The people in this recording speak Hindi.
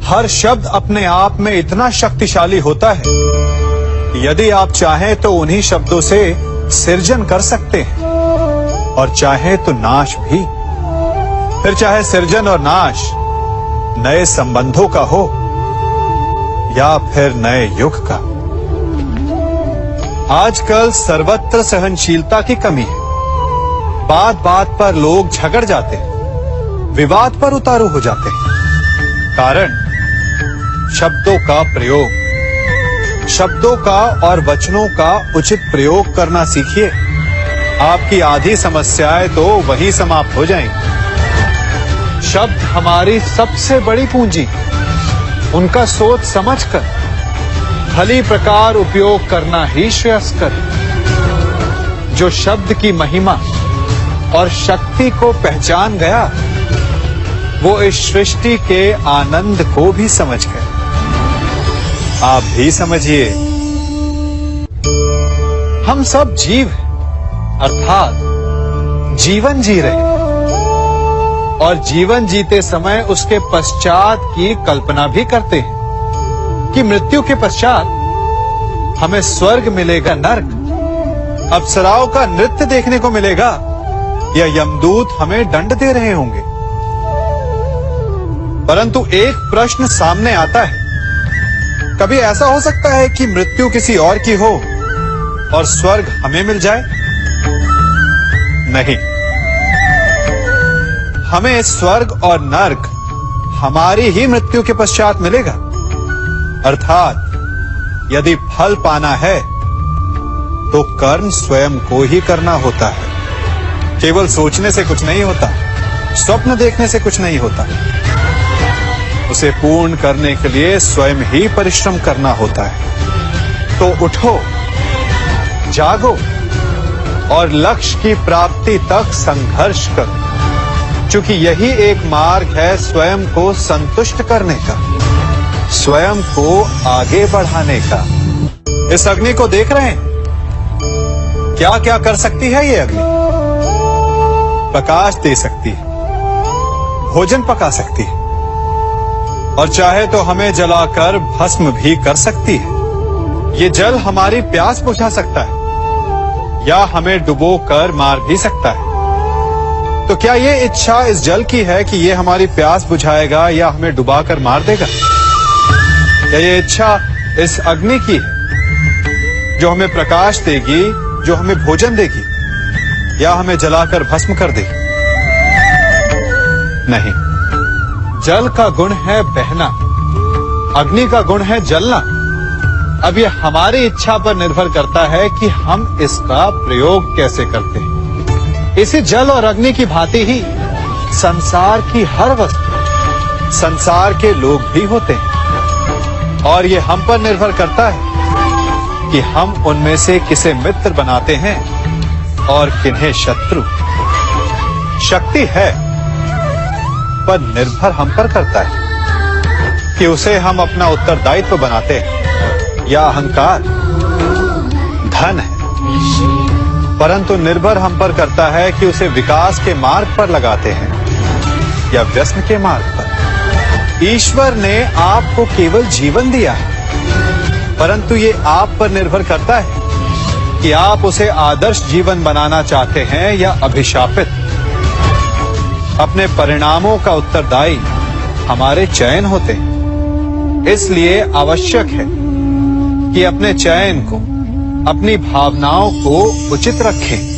हर शब्द अपने आप में इतना शक्तिशाली होता है कि यदि आप चाहें तो उन्हीं शब्दों से सृजन कर सकते हैं और चाहे तो नाश भी। फिर चाहे सृजन और नाश नए संबंधों का हो या फिर नए युग का। आजकल सर्वत्र सहनशीलता की कमी है। बात बात पर लोग झगड़ जाते हैं, विवाद पर उतारू हो जाते हैं। कारण शब्दों का प्रयोग। शब्दों का और वचनों का उचित प्रयोग करना सीखिए। आपकी आधी समस्याएं तो वहीं समाप्त हो जाएंगी। शब्द हमारी सबसे बड़ी पूंजी। उनका सोच समझकर भली प्रकार उपयोग करना ही श्रेयस्कर। जो शब्द की महिमा और शक्ति को पहचान गया वो इस सृष्टि के आनंद को भी समझ गए। आप भी समझिए। हम सब जीव हैं, अर्थात जीवन जी रहे हैं और जीवन जीते समय उसके पश्चात की कल्पना भी करते हैं कि मृत्यु के पश्चात हमें स्वर्ग मिलेगा, नर्क, अप्सराओं का नृत्य देखने को मिलेगा या यमदूत हमें दंड दे रहे होंगे। परंतु एक प्रश्न सामने आता है, कभी ऐसा हो सकता है कि मृत्यु किसी और की हो और स्वर्ग हमें मिल जाए? नहीं, हमें स्वर्ग और नर्क हमारी ही मृत्यु के पश्चात मिलेगा। अर्थात यदि फल पाना है तो कर्म स्वयं को ही करना होता है। केवल सोचने से कुछ नहीं होता, स्वप्न देखने से कुछ नहीं होता। उसे पूर्ण करने के लिए स्वयं ही परिश्रम करना होता है। तो उठो, जागो और लक्ष्य की प्राप्ति तक संघर्ष करो, क्योंकि यही एक मार्ग है स्वयं को संतुष्ट करने का, स्वयं को आगे बढ़ाने का। इस अग्नि को देख रहे हैं? क्या क्या कर सकती है ये अग्नि? प्रकाश दे सकती है, भोजन पका सकती है और चाहे तो हमें जलाकर भस्म भी कर सकती है। ये जल हमारी प्यास बुझा सकता है या हमें डुबोकर मार भी सकता है। तो क्या ये इच्छा इस जल की है कि ये हमारी प्यास बुझाएगा या हमें डुबाकर मार देगा? या ये इच्छा इस अग्नि की है जो हमें प्रकाश देगी, जो हमें भोजन देगी या हमें जलाकर भस्म कर देगी? नहीं, जल का गुण है बहना, अग्नि का गुण है जलना। अब ये हमारी इच्छा पर निर्भर करता है कि हम इसका प्रयोग कैसे करते हैं। इसी जल और अग्नि की भांति ही संसार की हर वस्तु, संसार के लोग भी होते हैं और ये हम पर निर्भर करता है कि हम उनमें से किसे मित्र बनाते हैं और किन्हें शत्रु। शक्ति है पर निर्भर हम पर करता है कि उसे हम अपना उत्तरदायित्व बनाते हैं या अहंकार। धन है परंतु निर्भर हम पर करता है कि उसे विकास के मार्ग पर लगाते हैं या व्यसन के मार्ग पर। ईश्वर ने आपको केवल जीवन दिया है परंतु ये आप पर निर्भर करता है कि आप उसे आदर्श जीवन बनाना चाहते हैं या अभिशापित। अपने परिणामों का उत्तरदायी हमारे चयन होते हैं। इसलिए आवश्यक है कि अपने चयन को, अपनी भावनाओं को उचित रखें।